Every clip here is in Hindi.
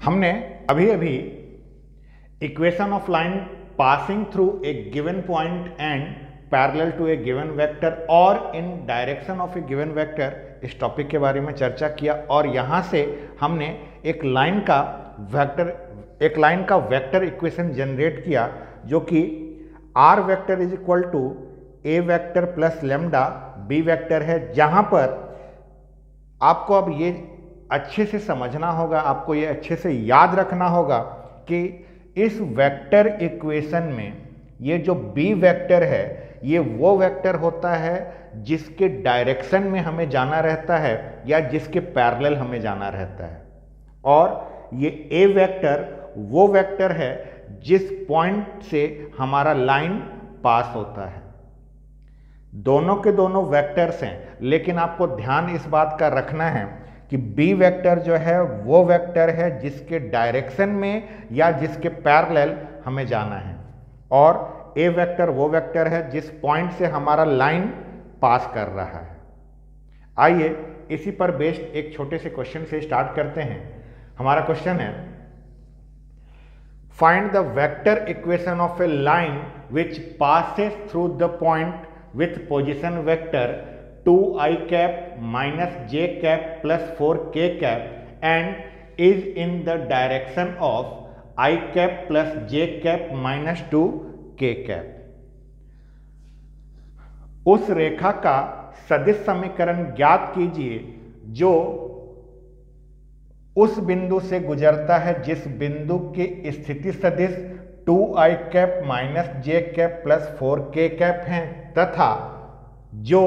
हमने अभी अभी equation of line passing through a given point and parallel to a given vector और in direction of a given vector इस टॉपिक के बारे में चर्चा किया। और यहाँ से हमने एक लाइन का वेक्टर इक्वेशन जनरेट किया जो कि R vector is equal to A vector plus lambda B vector है, जहाँ पर आपको अब ये अच्छे से समझना होगा, आपको ये अच्छे से याद रखना होगा कि इस वेक्टर इक्वेशन में ये जो बी वेक्टर है ये वो वेक्टर होता है जिसके डायरेक्शन में हमें जाना रहता है या जिसके पैरेलल हमें जाना रहता है, और ये ए वेक्टर वो वेक्टर है जिस पॉइंट से हमारा लाइन पास होता है। दोनों के दोनों वेक्टर्स हैं, लेकिन आपको ध्यान इस बात का रखना है कि बी वेक्टर जो है वो वेक्टर है जिसके डायरेक्शन में या जिसके पैरेलल हमें जाना है, और ए वेक्टर वो वेक्टर है जिस पॉइंट से हमारा लाइन पास कर रहा है। आइए इसी पर बेस्ड एक छोटे से क्वेश्चन से स्टार्ट करते हैं। हमारा क्वेश्चन है, find the vector equation of a line which passes through the point with position vector 2i cap minus j cap plus 4k cap and is in the direction of I cap plus j cap minus 2k cap। उस रेखा का सदिश समीकरण ज्ञात कीजिए जो उस बिंदु से गुजरता है जिस बिंदु की स्थिति सदिश 2i cap minus J cap plus 4k cap हैं तथा जो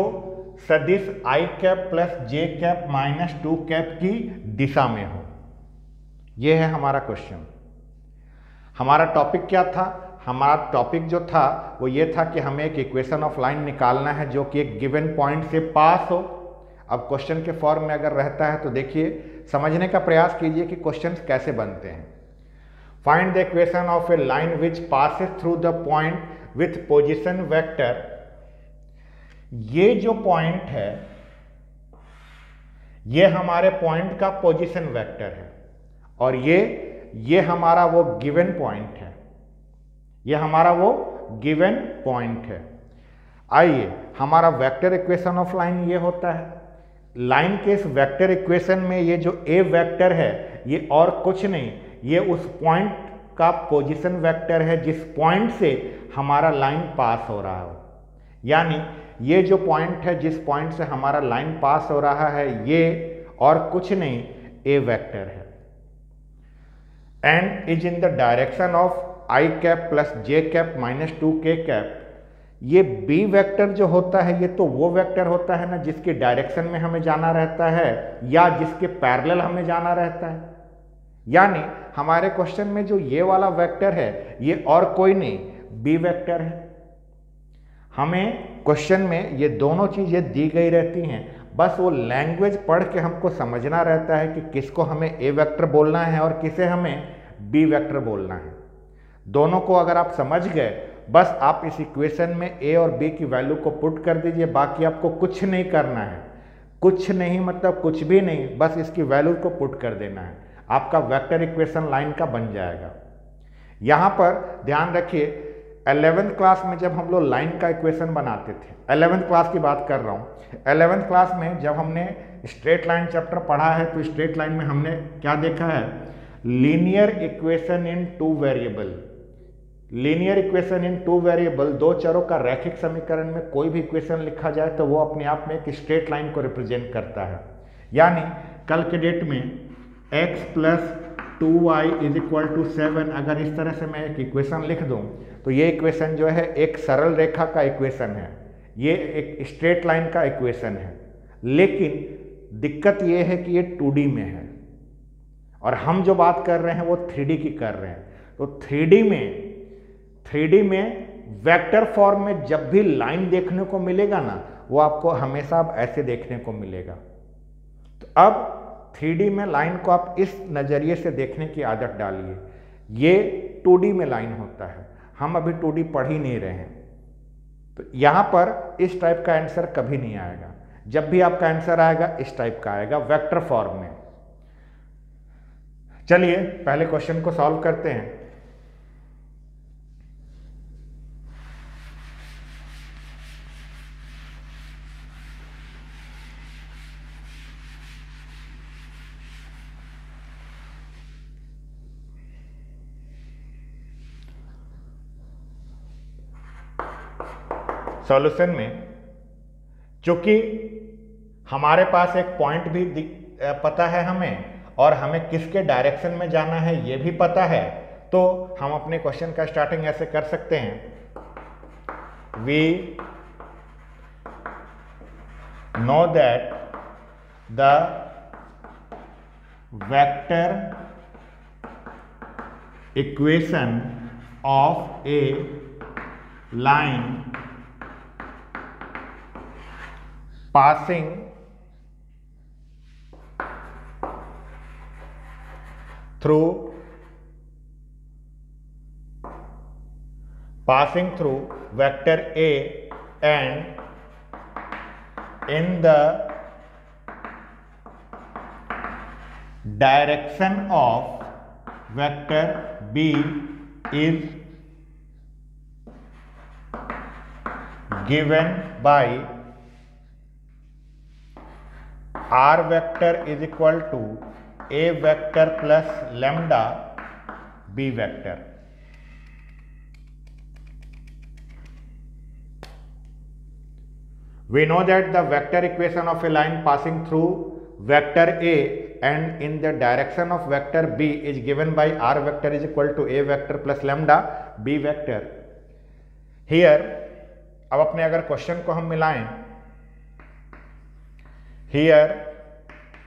सदिश i cap plus j cap minus 2 cap की दिशा में हो। यह है हमारा क्वेश्चन। हमारा टॉपिक क्या था? हमारा टॉपिक जो था वो ये था कि हमें एक इक्वेशन ऑफ लाइन निकालना है जो कि एक गिवन पॉइंट से पास हो। अब क्वेश्चन के फॉर्म में अगर रहता है तो देखिए, समझने का प्रयास कीजिए कि क्वेश्चंस कैसे बनते हैं। Find the equation of a line which passes through the point with position vector। ये जो पॉइंट है ये हमारे पॉइंट का पोजीशन वेक्टर है, और ये हमारा वो गिवन पॉइंट है, ये हमारा वो गिवन पॉइंट है। आइए, हमारा वेक्टर इक्वेशन ऑफ लाइन ये होता है। लाइन के इस वेक्टर इक्वेशन में ये जो ए वेक्टर है ये और कुछ नहीं, ये उस पॉइंट का पोजीशन वेक्टर है जिस पॉइंट से हमारा लाइन पास हो रहा हो। यानी ये जो पॉइंट है जिस पॉइंट से हमारा लाइन पास हो रहा है ये और कुछ नहीं, ए वेक्टर है, and is in the direction of I cap plus j cap minus 2k cap. ये बी वेक्टर जो होता है ये तो वो वेक्टर होता है ना जिसके डायरेक्शन में हमें जाना रहता है या जिसके पैरेलल हमें जाना रहता है। यानी हमारे क्वेश्चन में जो ये वाला वेक्टर है ये और कोई नहीं, बी वेक्टर है। हमें क्वेश्चन में ये दोनों चीजें दी गई रहती हैं, बस वो लैंग्वेज पढ़ के हमको समझना रहता है कि किसको हमें ए वेक्टर बोलना है और किसे हमें बी वेक्टर बोलना है। दोनों को अगर आप समझ गए, बस आप इस इक्वेशन में ए और बी की वैल्यू को पुट कर दीजिए, बाकी आपको कुछ नहीं करना है। कुछ नहीं मतलब कुछ भी नहीं, बस इसकी वैल्यू को पुट कर देना है, आपका वेक्टर इक्वेशन लाइन का बन जाएगा। यहां पर ध्यान रखिए, 11th क्लास में जब हम लोग लाइन का इक्वेशन बनाते थे, 11th क्लास की बात कर रहा हूं, 11th क्लास में जब हमने स्ट्रेट लाइन चैप्टर पढ़ा है तो स्ट्रेट लाइन में हमने क्या देखा है? Linear equation in two variable. Linear equation in two variable, दो चरों का रैखिक समीकरण में कोई भी इक्वेशन लिखा जाए तो वो अपने आप में एक स्ट्रेट लाइन को रिप्रेजेंट करता है। यानी कल के डेट में x plus 2y is equal to 7, अगर इस तरह से मैं एक इक्वेशन लिख दूं तो ये इक्वेशन जो है एक सरल रेखा का इक्वेशन है, ये एक स्ट्रेट लाइन का इक्वेशन है। लेकिन दिक्कत ये है कि ये 2D में है और हम जो बात कर रहे हैं वो 3D की कर रहे हैं। तो 3D में वेक्टर फॉर्म में जब भी लाइन देखने को मिलेगा ना, वो आपको हमेशा अब ऐसे देखने को मिलेगा। तो अब 3D में लाइन को आप इस नज़रिए से देखने की आदत डालिए। ये 2D में लाइन होता है, हम अभी 2D पढ़ ही नहीं रहे हैं, तो यहाँ पर इस टाइप का आंसर कभी नहीं आएगा। जब भी आपका आंसर आएगा इस टाइप का आएगा, वेक्टर फॉर्म में। चलिए पहले क्वेश्चन को सॉल्व करते हैं। सॉल्यूशन में चूंकि हमारे पास एक पॉइंट भी पता है हमें और हमें किसके डायरेक्शन में जाना है ये भी पता है, तो हम अपने क्वेश्चन का स्टार्टिंग ऐसे कर सकते हैं। We know that the vector equation of a line passing through vector A and in the direction of vector B is given by R vector is equal to A vector plus lambda B vector। We know that the vector equation of a line passing through vector A and in the direction of vector B is given by R vector is equal to A vector plus lambda B vector। Here अब अपने अगर क्वेश्चन को हम मिलाएं, here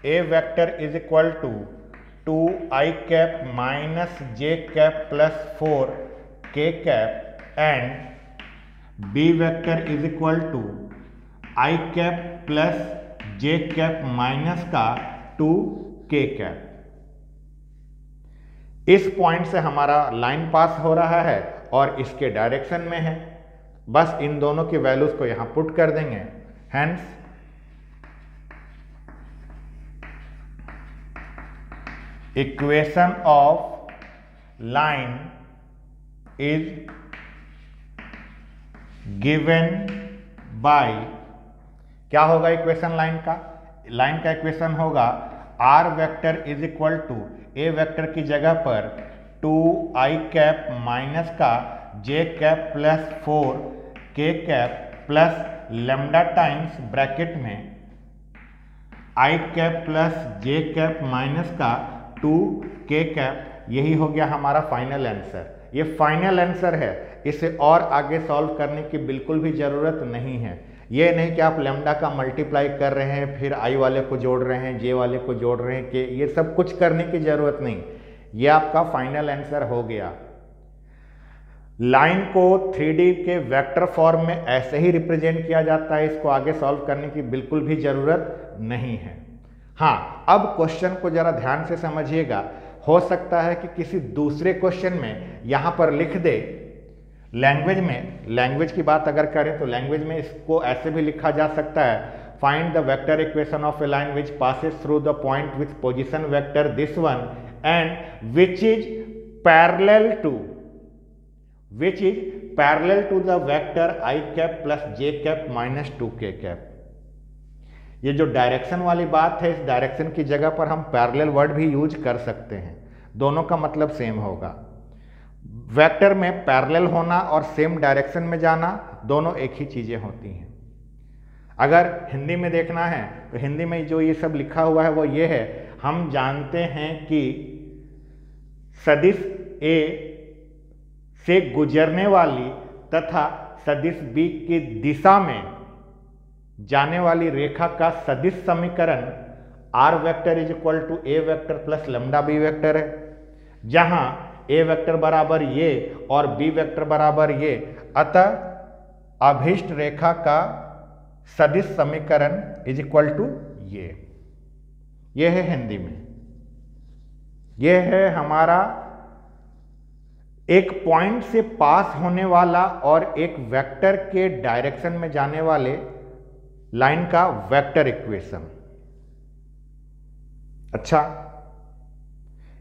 A vector is equal to 2i cap minus j cap plus 4 k cap and B vector is equal to I cap plus j cap minus का 2 k cap। इस पॉइंट से हमारा लाइन पास हो रहा है और इसके डायरेक्शन में है, बस इन दोनों की वैल्यूज को यहां पुट कर देंगे। Hence equation of line is given by, क्या होगा इक्वेशन लाइन का? लाइन का इक्वेशन होगा R vector is equal to A vector की जगह पर 2i कैप माइनस का j cap plus 4 k cap plus lambda times bracket में i cap plus j cap minus का 2 k कैप। यही हो गया हमारा फाइनल आंसर। ये फाइनल आंसर है, इसे और आगे सॉल्व करने की बिल्कुल भी ज़रूरत नहीं है। ये नहीं कि आप लेमडा का मल्टीप्लाई कर रहे हैं फिर आई वाले को जोड़ रहे हैं जे वाले को जोड़ रहे हैं, कि ये सब कुछ करने की ज़रूरत नहीं। ये आपका फाइनल आंसर हो गया। लाइन को 3D के वेक्टर फॉर्म में ऐसे ही रिप्रेजेंट किया जाता है, इसको आगे सॉल्व करने की बिल्कुल भी ज़रूरत नहीं है। हाँ, अब क्वेश्चन को ज़रा ध्यान से समझिएगा। हो सकता है कि किसी दूसरे क्वेश्चन में यहाँ पर लिख दे लैंग्वेज में, लैंग्वेज की बात अगर करें तो लैंग्वेज में इसको ऐसे भी लिखा जा सकता है, find the vector equation of a line which passes through the point with position vector this one and which is parallel to the vector i cap plus j cap minus 2k cap. ये जो डायरेक्शन वाली बात है, इस डायरेक्शन की जगह पर हम पैरेलल वर्ड भी यूज कर सकते हैं, दोनों का मतलब सेम होगा। वेक्टर में पैरेलल होना और सेम डायरेक्शन में जाना दोनों एक ही चीजें होती हैं। अगर हिंदी में देखना है तो हिंदी में जो ये सब लिखा हुआ है वो ये है, हम जानते हैं कि सदिश A से गुजरने वाली तथा सदिश B की दिशा में जाने वाली रेखा का सदिश समीकरण R vector is equal to A vector plus lambda B vector है, जहां A वेक्टर बराबर ये और B वेक्टर बराबर ये। अतः अभीष्ट रेखा का सदिश समीकरण इज इक्वल टू ये है हिंदी में। ये है हमारा एक पॉइंट से पास होने वाला और एक वेक्टर के डायरेक्शन में जाने वाले लाइन का वेक्टर इक्वेशन। अच्छा,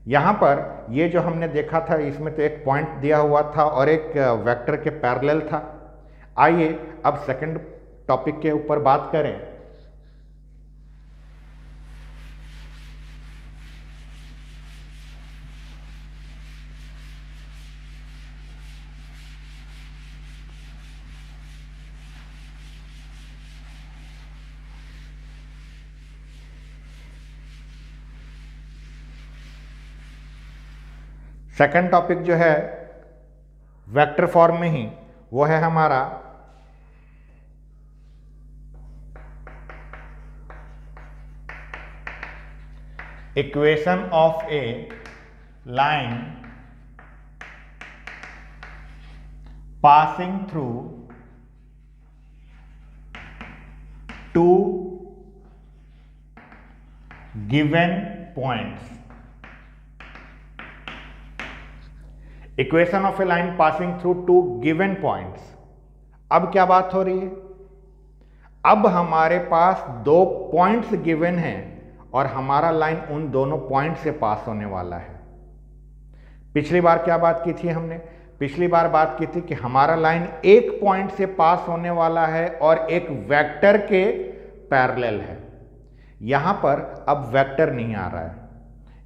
यहाँ पर ये जो हमने देखा था इसमें तो एक पॉइंट दिया हुआ था और एक वेक्टर के पैरेलल था। आइए अब सेकंड टॉपिक के ऊपर बात करें। सेकंड टॉपिक जो है वेक्टर फॉर्म में ही, वो है हमारा equation of a line passing through two given points. Equation of a line passing through two given points. अब क्या बात हो रही है? अब हमारे पास दो पॉइंट्स गिवन हैं और हमारा लाइन उन दोनों पॉइंट से पास होने वाला है। पिछली बार क्या बात की थी हमने? पिछली बार बात की थी कि हमारा लाइन एक पॉइंट से पास होने वाला है और एक वेक्टर के पैरेलल है। यहां पर अब वेक्टर नहीं आ रहा है,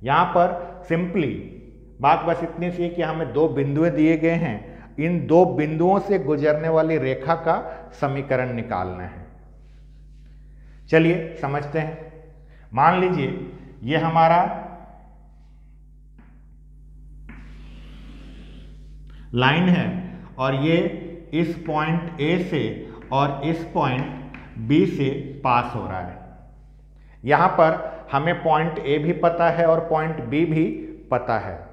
यहां पर सिंपली बात बस इतनी सी कि हमें दो बिंदुएं दिए गए हैं, इन दो बिंदुओं से गुजरने वाली रेखा का समीकरण निकालना है। चलिए समझते हैं। मान लीजिए ये हमारा लाइन है और ये इस पॉइंट ए से और इस पॉइंट बी से पास हो रहा है। यहां पर हमें पॉइंट ए भी पता है और पॉइंट बी भी पता है।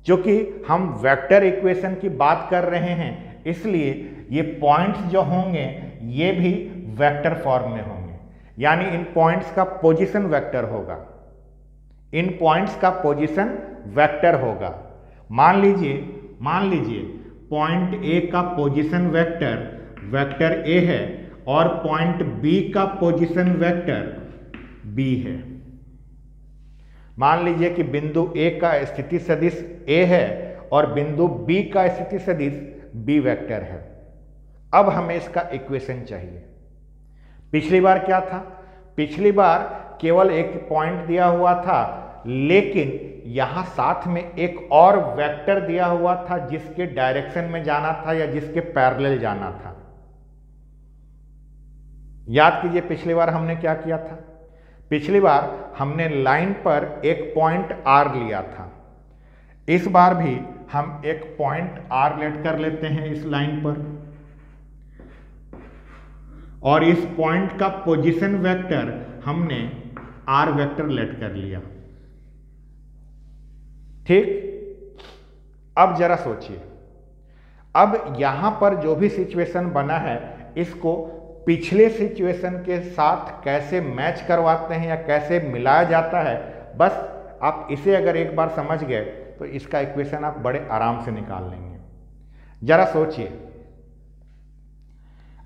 क्योंकि हम वेक्टर इक्वेशन की बात कर रहे हैं इसलिए ये पॉइंट्स जो होंगे ये भी वेक्टर फॉर्म में होंगे, यानी इन पॉइंट्स का पोजीशन वेक्टर होगा, इन पॉइंट्स का पोजीशन वेक्टर होगा। मान लीजिए पॉइंट ए का पोजीशन वेक्टर ए है और पॉइंट बी का पोजीशन वेक्टर बी है। मान लीजिए कि बिंदु ए का स्थिति सदिश ए है और बिंदु बी का स्थिति सदिश बी वेक्टर है। अब हमें इसका इक्वेशन चाहिए। पिछली बार क्या था? पिछली बार केवल एक पॉइंट दिया हुआ था, लेकिन यहां साथ में एक और वेक्टर दिया हुआ था जिसके डायरेक्शन में जाना था या जिसके पैरेलल जाना था। याद कीजिए पिछली बार हमने क्या किया था? पिछली बार हमने लाइन पर एक पॉइंट आर लिया था। इस बार भी हम एक पॉइंट आर लेट कर लेते हैं इस लाइन पर और इस पॉइंट का पोजीशन वेक्टर हमने आर वेक्टर लेट कर लिया। ठीक, अब जरा सोचिए, अब यहां पर जो भी सिचुएशन बना है इसको पिछले सिचुएशन के साथ कैसे मैच करवाते हैं या कैसे मिलाया जाता है, बस आप इसे अगर एक बार समझ गए तो इसका इक्वेशन आप बड़े आराम से निकाल लेंगे। जरा सोचिए,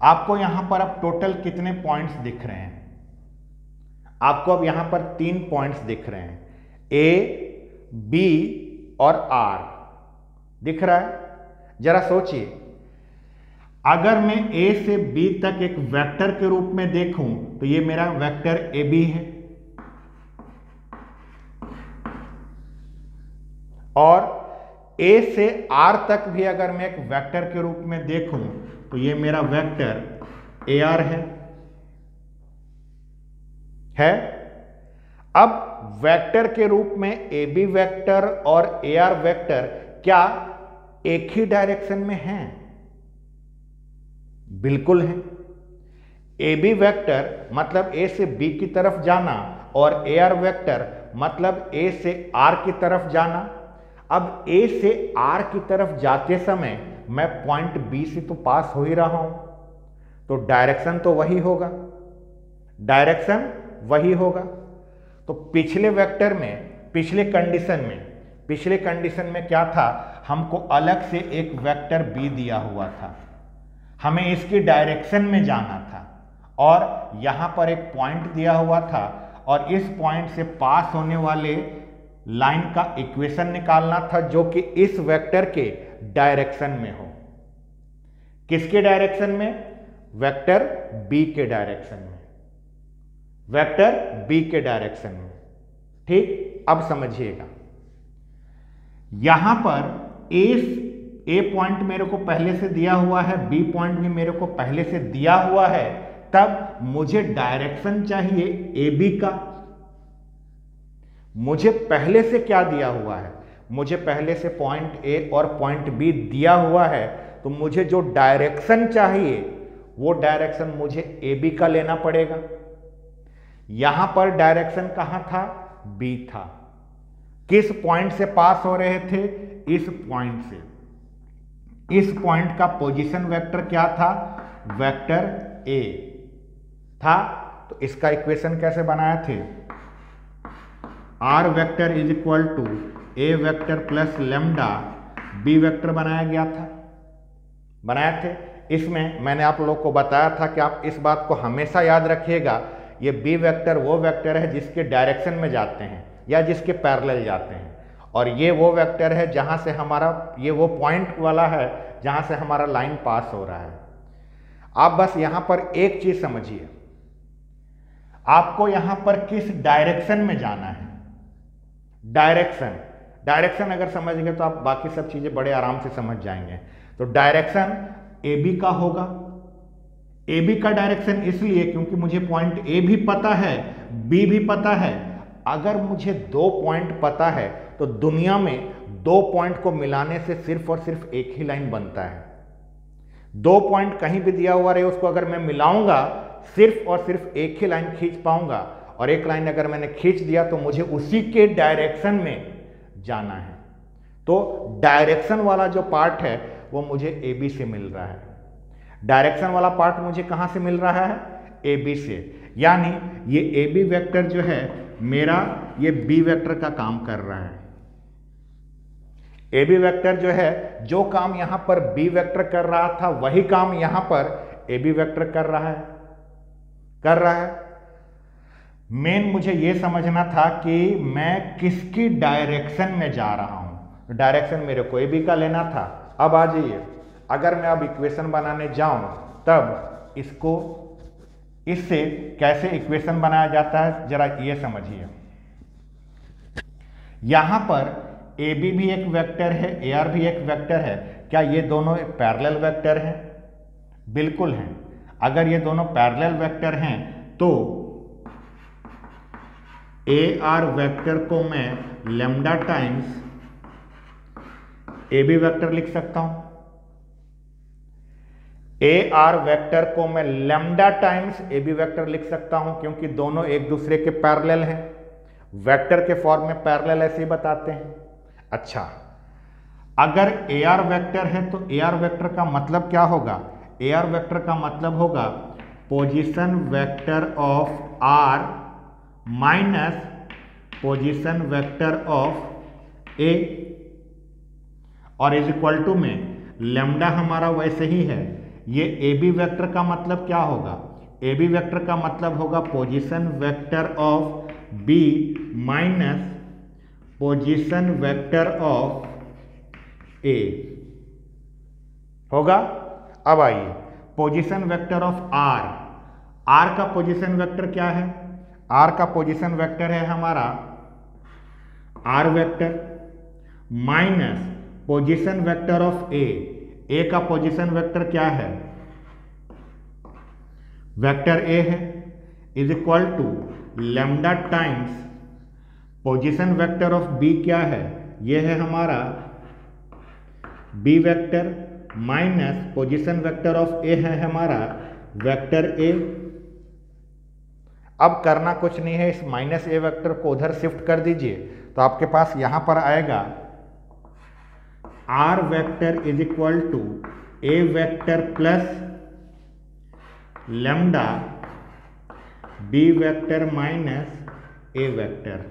आपको यहां पर अब टोटल कितने पॉइंट्स दिख रहे हैं? आपको अब यहां पर 3 पॉइंट्स दिख रहे हैं, ए, बी और आर दिख रहा है। जरा सोचिए, अगर मैं ए से बी तक एक वेक्टर के रूप में देखूं तो ये मेरा वेक्टर ए बी है और ए से आर तक भी अगर मैं एक वेक्टर के रूप में देखूं तो ये मेरा वेक्टर ए आर है। अब वेक्टर के रूप में ए बी वेक्टर और ए आर वेक्टर क्या एक ही डायरेक्शन में हैं? बिल्कुल है। ए बी वेक्टर मतलब ए से बी की तरफ जाना और ए आर वेक्टर मतलब ए से आर की तरफ जाना। अब ए से आर की तरफ जाते समय मैं पॉइंट बी से तो पास हो ही रहा हूं, तो डायरेक्शन तो वही होगा, डायरेक्शन वही होगा। तो पिछले वेक्टर में, पिछले कंडीशन में क्या था? हमको अलग से एक वेक्टर बी दिया हुआ था, हमें इसकी डायरेक्शन में जाना था और यहां पर एक पॉइंट दिया हुआ था और इस पॉइंट से पास होने वाले लाइन का इक्वेशन निकालना था जो कि इस वेक्टर के डायरेक्शन में हो। किसके डायरेक्शन में? वेक्टर बी के डायरेक्शन में, वेक्टर बी के डायरेक्शन में। ठीक, अब समझिएगा, यहां पर ए पॉइंट मेरे को पहले से दिया हुआ है, बी पॉइंट भी मेरे को पहले से दिया हुआ है, तब मुझे डायरेक्शन चाहिए ए बी का। मुझे पहले से क्या दिया हुआ है? मुझे पहले से पॉइंट ए और पॉइंट बी दिया हुआ है, तो मुझे जो डायरेक्शन चाहिए वो डायरेक्शन मुझे ए बी का लेना पड़ेगा। यहां पर डायरेक्शन कहां था? बी था। किस पॉइंट से पास हो रहे थे? इस पॉइंट से। इस पॉइंट का पोजीशन वेक्टर क्या था? वेक्टर ए था। तो इसका इक्वेशन कैसे बनाए थे? R vector is equal to A vector plus lambda B vector बनाया गया था, बनाए थे। इसमें मैंने आप लोग को बताया था कि आप इस बात को हमेशा याद रखिएगा, ये बी वेक्टर वो वेक्टर है जिसके डायरेक्शन में जाते हैं या जिसके पैरेलल जाते हैं, और ये वो वेक्टर है जहां से हमारा, ये वो पॉइंट वाला है जहां से हमारा लाइन पास हो रहा है। आप बस यहां पर एक चीज समझिए, आपको यहां पर किस डायरेक्शन में जाना है? डायरेक्शन अगर समझ गए तो आप बाकी सब चीजें बड़े आराम से समझ जाएंगे। तो डायरेक्शन ए बी का होगा। ए बी का डायरेक्शन इसलिए क्योंकि मुझे पॉइंट ए भी पता है, बी भी पता है। अगर मुझे दो पॉइंट पता है तो दुनिया में दो पॉइंट को मिलाने से सिर्फ और सिर्फ एक ही लाइन बनता है। दो पॉइंट कहीं भी दिया हुआ रहे, उसको अगर मैं मिलाऊंगा सिर्फ और सिर्फ एक ही लाइन खींच पाऊंगा, और एक लाइन अगर मैंने खींच दिया तो मुझे उसी के डायरेक्शन में जाना है। तो डायरेक्शन वाला जो पार्ट है वो मुझे ए बी से मिल रहा है। डायरेक्शन वाला पार्ट मुझे कहां से मिल रहा है? ए बी से। यानी ये ए बी वेक्टर जो है मेरा, ये बी वेक्टर का काम कर रहा है। ए बी वेक्टर जो है, जो काम यहां पर बी वेक्टर कर रहा था वही काम यहां पर ए बी वेक्टर कर रहा है। मेन मुझे यह समझना था कि मैं किसकी डायरेक्शन में जा रहा हूं। डायरेक्शन मेरे को ए बी का लेना था। अब आ जाइए, अगर मैं अब इक्वेशन बनाने जाऊं तब इसको, इससे कैसे इक्वेशन बनाया जाता है जरा ये समझिए। यहां पर ए बी भी एक वेक्टर है, ए आर भी एक वेक्टर है। क्या ये दोनों पैरेलल वेक्टर हैं? बिल्कुल हैं। अगर ये दोनों पैरेलल वेक्टर हैं तो ए आर वेक्टर को मैं lambda times A B vector लिख सकता हूं। ए आर वेक्टर को मैं lambda times A B vector लिख सकता हूं, क्योंकि दोनों एक दूसरे के पैरेलल हैं। वेक्टर के फॉर्म में पैरेलल ऐसे ही बताते हैं। अच्छा, अगर ए आर वेक्टर है तो ए आर वेक्टर का मतलब क्या होगा? ए आर वेक्टर का मतलब होगा position vector of R minus position vector of A, और इज इक्वल टू में लेमडा हमारा वैसे ही है। ये ए बी वेक्टर का मतलब क्या होगा? ए बी वेक्टर का मतलब होगा position vector of B minus position vector of A होगा। अब आइए, position vector of R. R का पोजीशन वेक्टर क्या है? आर का पोजीशन वेक्टर है हमारा R vector minus position vector of A. A का पोजीशन वेक्टर क्या है? वेक्टर ए है, is equal to lambda times position vector of B क्या है? ये है हमारा B vector minus position vector of A है हमारा वेक्टर ए। अब करना कुछ नहीं है, इस माइनस ए वेक्टर को उधर शिफ्ट कर दीजिए तो आपके पास यहां पर आएगा R vector is equal to A vector plus lambda B vector minus A vector,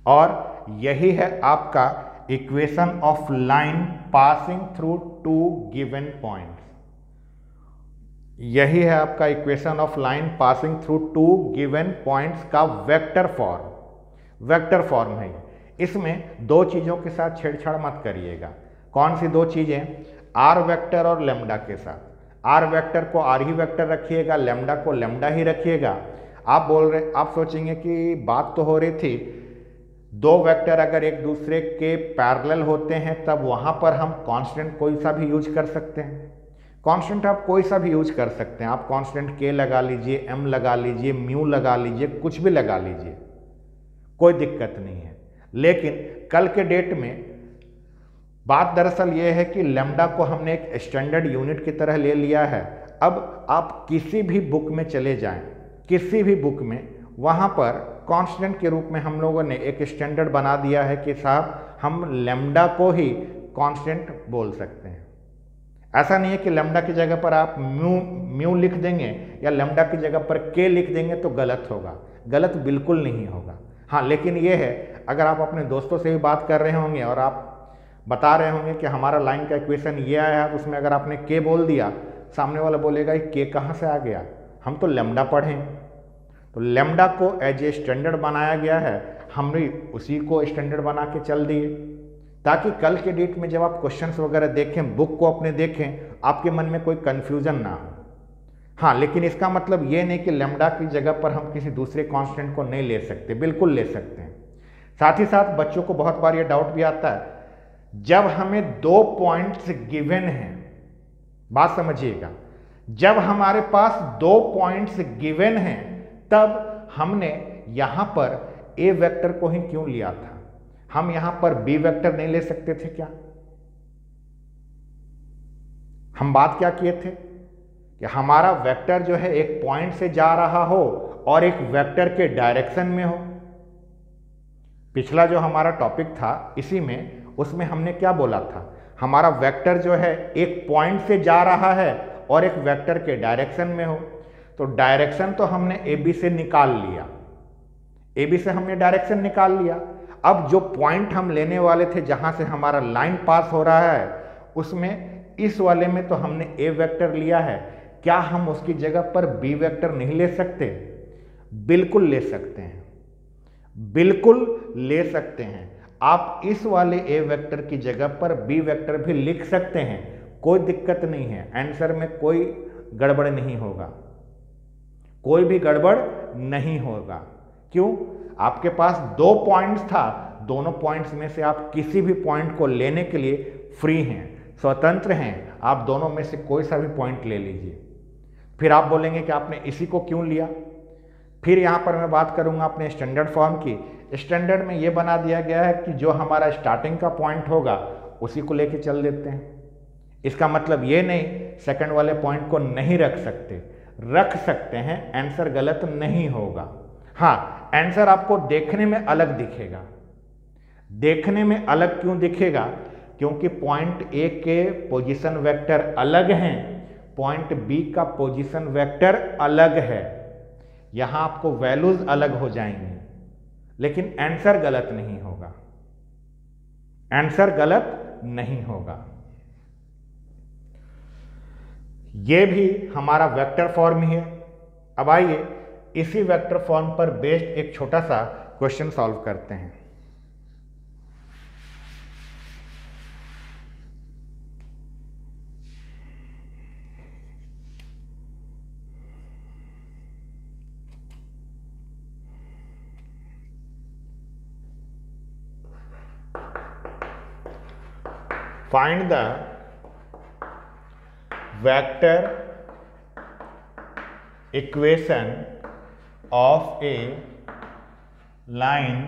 और यही है आपका equation of line passing through two given points. यही है आपका equation of line passing through two given points का वेक्टर फॉर्म। वेक्टर फॉर्म है ये। इसमें दो चीज़ों के साथ छेड़छाड़ मत करिएगा। कौन सी दो चीज़ें? आर वेक्टर और लेमडा के साथ। आर वेक्टर को आर ही वेक्टर रखिएगा, लेमडा को लेमडा ही रखिएगा। आप सोचेंगे कि बात तो हो रही थी दो वेक्टर अगर एक दूसरे के पैरेलल होते हैं तब वहाँ पर हम कांस्टेंट कोई सा भी यूज कर सकते हैं। कांस्टेंट आप कोई सा भी यूज कर सकते हैं। आप कांस्टेंट के लगा लीजिए, एम लगा लीजिए, म्यू लगा लीजिए, कुछ भी लगा लीजिए, कोई दिक्कत नहीं है। लेकिन कल के डेट में बात दरअसल ये है कि लैम्डा को हमने एक स्टैंडर्ड यूनिट की तरह ले लिया है। अब आप किसी भी बुक में चले जाएं, किसी भी बुक में, वहाँ पर कांस्टेंट के रूप में हम लोगों ने एक स्टैंडर्ड बना दिया है कि साहब हम लैम्डा को ही कांस्टेंट बोल सकते हैं। ऐसा नहीं है कि लैम्डा की जगह पर आप म्यू लिख देंगे या लैम्डा की जगह पर के लिख देंगे तो गलत होगा। गलत बिल्कुल नहीं होगा। हाँ, लेकिन ये है अगर आप अपने दोस्तों से भी बात कर रहे होंगे और आप बता रहे होंगे कि हमारा लाइन का इक्वेशन ये आया है, तो उसमें अगर आपने के बोल दिया, सामने वाला बोलेगा के कहाँ से आ गया, हम तो लैम्डा पढ़ें। तो लैम्डा को एज ए स्टैंडर्ड बनाया गया है, हमने उसी को स्टैंडर्ड बना के चल दिए ताकि कल के डेट में जब आप क्वेश्चंस वगैरह देखें, बुक को अपने देखें, आपके मन में कोई कन्फ्यूजन ना हो। हाँ, लेकिन इसका मतलब ये नहीं कि लैम्डा की जगह पर हम किसी दूसरे कांस्टेंट को नहीं ले सकते, बिल्कुल ले सकते हैं। साथ ही साथ बच्चों को बहुत बार ये डाउट भी आता है, जब हमें दो पॉइंट्स गिवन हैं, बात समझिएगा, जब हमारे पास दो पॉइंट्स गिवन हैं तब हमने यहां पर ए वेक्टर को ही क्यों लिया था? हम यहां पर बी वेक्टर नहीं ले सकते थे क्या? हम बात क्या किए थे कि हमारा वेक्टर जो है एक पॉइंट से जा रहा हो और एक वेक्टर के डायरेक्शन में हो। पिछला जो हमारा टॉपिक था इसी में, उसमें हमने क्या बोला था, हमारा वेक्टर जो है एक पॉइंट से जा रहा है और एक वेक्टर के डायरेक्शन में हो। तो डायरेक्शन तो हमने ए बी से निकाल लिया, ए बी से हमने डायरेक्शन निकाल लिया। अब जो पॉइंट हम लेने वाले थे जहां से हमारा लाइन पास हो रहा है, उसमें इस वाले में तो हमने ए वेक्टर लिया है, क्या हम उसकी जगह पर बी वेक्टर नहीं ले सकते? बिल्कुल ले सकते हैं, बिल्कुल ले सकते हैं। आप इस वाले ए वेक्टर की जगह पर बी वेक्टर भी लिख सकते हैं, कोई दिक्कत नहीं है। आंसर में कोई गड़बड़ नहीं होगा, कोई भी गड़बड़ नहीं होगा। क्यों? आपके पास दो पॉइंट्स था, दोनों पॉइंट्स में से आप किसी भी पॉइंट को लेने के लिए फ्री हैं, स्वतंत्र हैं। आप दोनों में से कोई सा भी पॉइंट ले लीजिए। फिर आप बोलेंगे कि आपने इसी को क्यों लिया? फिर यहाँ पर मैं बात करूँगा अपने स्टैंडर्ड फॉर्म की। स्टैंडर्ड में ये बना दिया गया है कि जो हमारा स्टार्टिंग का पॉइंट होगा उसी को लेके चल देते हैं। इसका मतलब ये नहीं सेकंड वाले पॉइंट को नहीं रख सकते, रख सकते हैं, आंसर गलत नहीं होगा। हाँ, आंसर आपको देखने में अलग दिखेगा। देखने में अलग क्यों दिखेगा? क्योंकि पॉइंट ए के पोजीशन वेक्टर अलग हैं, पॉइंट बी का पोजीशन वेक्टर अलग है। यहां आपको वैल्यूज अलग हो जाएंगी, लेकिन आंसर गलत नहीं होगा, आंसर गलत नहीं होगा। यह भी हमारा वेक्टर फॉर्म ही है। अब आइए इसी वेक्टर फॉर्म पर बेस्ड एक छोटा सा क्वेश्चन सॉल्व करते हैं। Find the vector equation of a line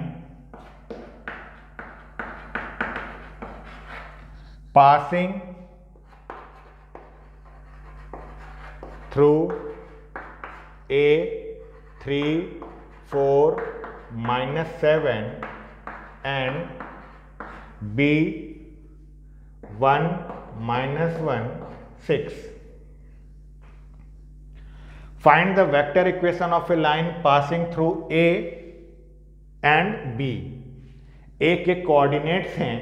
passing through a 3, 4, -7 and b 1, -1, 6. Find the vector equation of a line passing through A and B. A के कोऑर्डिनेट्स हैं,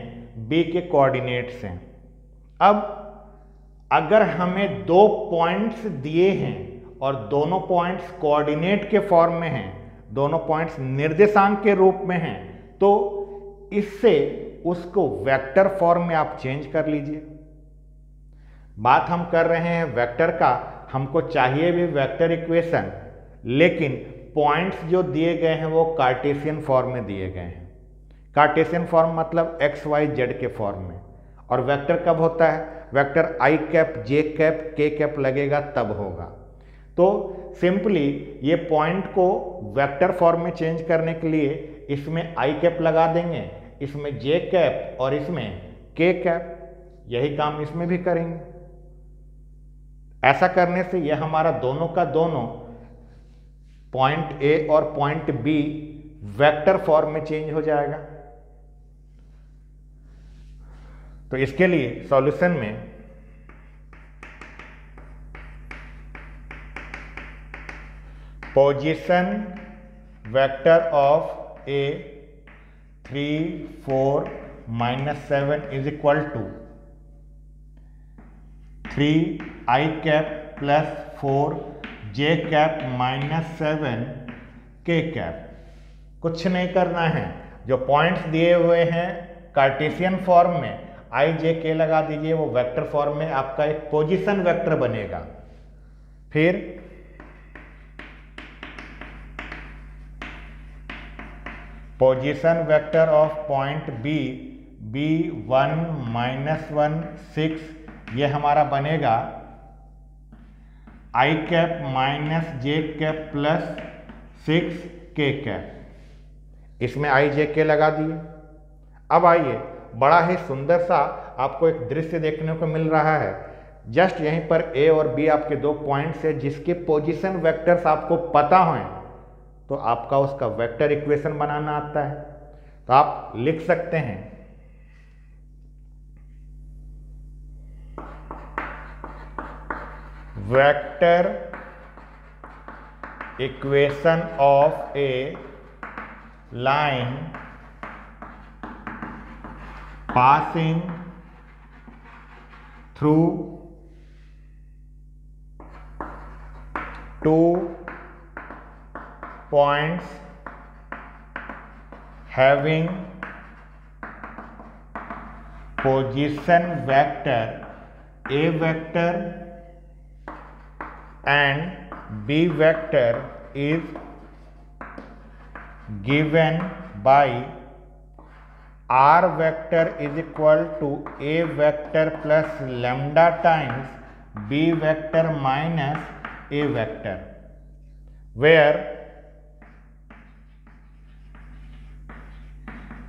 B के कोऑर्डिनेट्स हैं। अब अगर हमें दो पॉइंट्स दिए हैं और दोनों पॉइंट्स कोऑर्डिनेट के फॉर्म में हैं, दोनों पॉइंट्स निर्देशांक के रूप में हैं, तो इससे उसको वेक्टर फॉर्म में आप चेंज कर लीजिए। बात हम कर रहे हैं वेक्टर का, हमको चाहिए भी वेक्टर इक्वेशन, लेकिन पॉइंट्स जो दिए गए हैं वो कार्टेशियन फॉर्म में दिए गए हैं। कार्टेशियन फॉर्म मतलब एक्स वाई जेड के फॉर्म में। और वेक्टर कब होता है? Vector i cap J cap के कैप लगेगा तब होगा। तो सिंपली ये पॉइंट को वेक्टर फॉर्म में चेंज करने के लिए इसमें आई कैप लगा देंगे, इसमें जे कैप और इसमें के कैप। यही काम इसमें भी करेंगे। ऐसा करने से यह हमारा दोनों का दोनों पॉइंट ए और पॉइंट बी वेक्टर फॉर्म में चेंज हो जाएगा। तो इसके लिए सॉल्यूशन में position vector of A 3 4 -7 is equal to 3 I cap plus 4 J cap -7 K cap. कुछ नहीं करना है, जो पॉइंट्स दिए हुए हैं कार्टेशियन फॉर्म में आई जे के लगा दीजिए, वो वेक्टर फॉर्म में आपका एक पोजीशन वेक्टर बनेगा। फिर position vector of point B B1 -1 6, ये हमारा बनेगा I cap minus J cap plus 6 K cap. इसमें आई जे के लगा दिए। अब आइए, बड़ा ही सुंदर सा आपको एक दृश्य देखने को मिल रहा है। जस्ट यहीं पर ए और बी आपके दो पॉइंट्स है, जिसके पोजीशन वेक्टर्स आपको पता हों तो आपका उसका वेक्टर इक्वेशन बनाना आता है। तो आप लिख सकते हैं vector equation of a line passing through two points having position vector A vector and B vector is given by R vector is equal to A vector plus lambda times B vector minus A vector, where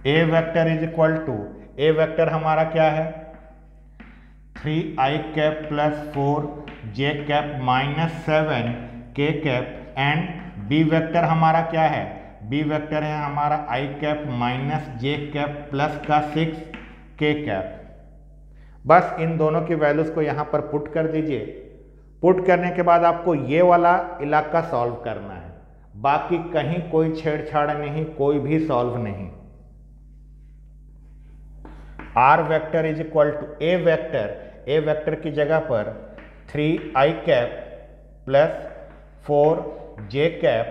A vector is equal to, A vector हमारा क्या है 3 i cap plus 4 j cap minus 7 k cap, and B vector हमारा क्या है, B वेक्टर है हमारा i cap minus J cap plus का 6 k कैप। बस इन दोनों की वैल्यूज को यहाँ पर पुट कर दीजिए। पुट करने के बाद आपको ये वाला इलाका सॉल्व करना है, बाकी कहीं कोई छेड़छाड़ नहीं, कोई भी सॉल्व नहीं। R vector is equal to A vector, A vector की जगह पर 3 i cap plus 4 j cap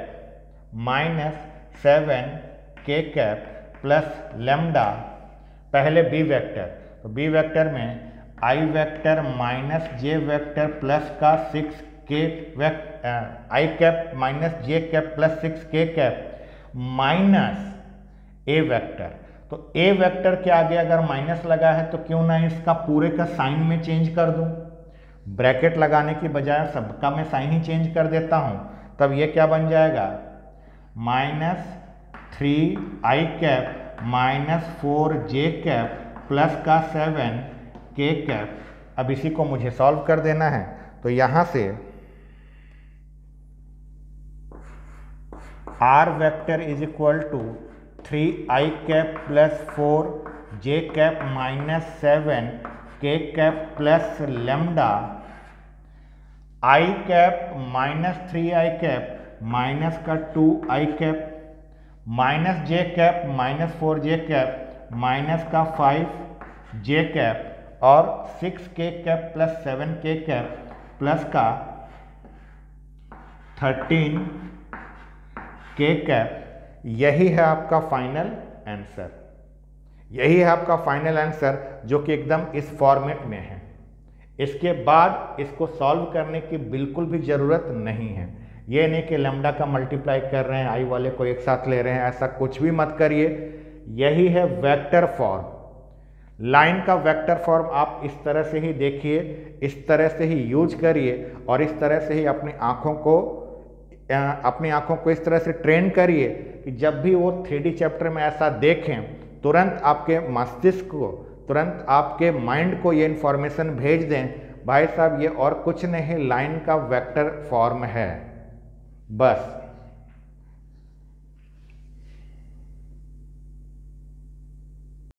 minus 7 k cap plus lambda, पहले B वेक्टर, तो B वेक्टर में I vector minus J vector plus का 6 k I cap minus J cap plus 6 k cap minus A vector. तो A वेक्टर के आगे अगर माइनस लगा है तो क्यों ना इसका पूरे का साइन में चेंज कर दूं। ब्रैकेट लगाने की बजाय सबका मैं साइन ही चेंज कर देता हूं, तब ये क्या बन जाएगा minus 3 i cap minus 4 j cap plus का 7 k कैप। अब इसी को मुझे सॉल्व कर देना है, तो यहां से R vector is equal to 3 i cap plus 4 j cap minus 7 k cap plus lambda, i cap minus 3 i cap minus का 2 i cap minus j cap minus 4 j cap minus का 5 j कैप और 6 k cap plus 7 k cap plus का 13 के कैप, यही है आपका फाइनल आंसर। यही है आपका फाइनल आंसर जो कि एकदम इस फॉर्मेट में है। इसके बाद इसको सॉल्व करने की बिल्कुल भी ज़रूरत नहीं है। ये नहीं कि लैम्डा का मल्टीप्लाई कर रहे हैं, आई वाले को एक साथ ले रहे हैं, ऐसा कुछ भी मत करिए। यही है वेक्टर फॉर्म। लाइन का वेक्टर फॉर्म आप इस तरह से ही देखिए, इस तरह से ही यूज करिए और इस तरह से ही अपनी आँखों को इस तरह से ट्रेन करिए कि जब भी वो 3D चैप्टर में ऐसा देखें, तुरंत आपके मस्तिष्क को, तुरंत आपके माइंड को ये इन्फॉर्मेशन भेज दें, भाई साहब ये और कुछ नहीं लाइन का वेक्टर फॉर्म है, बस।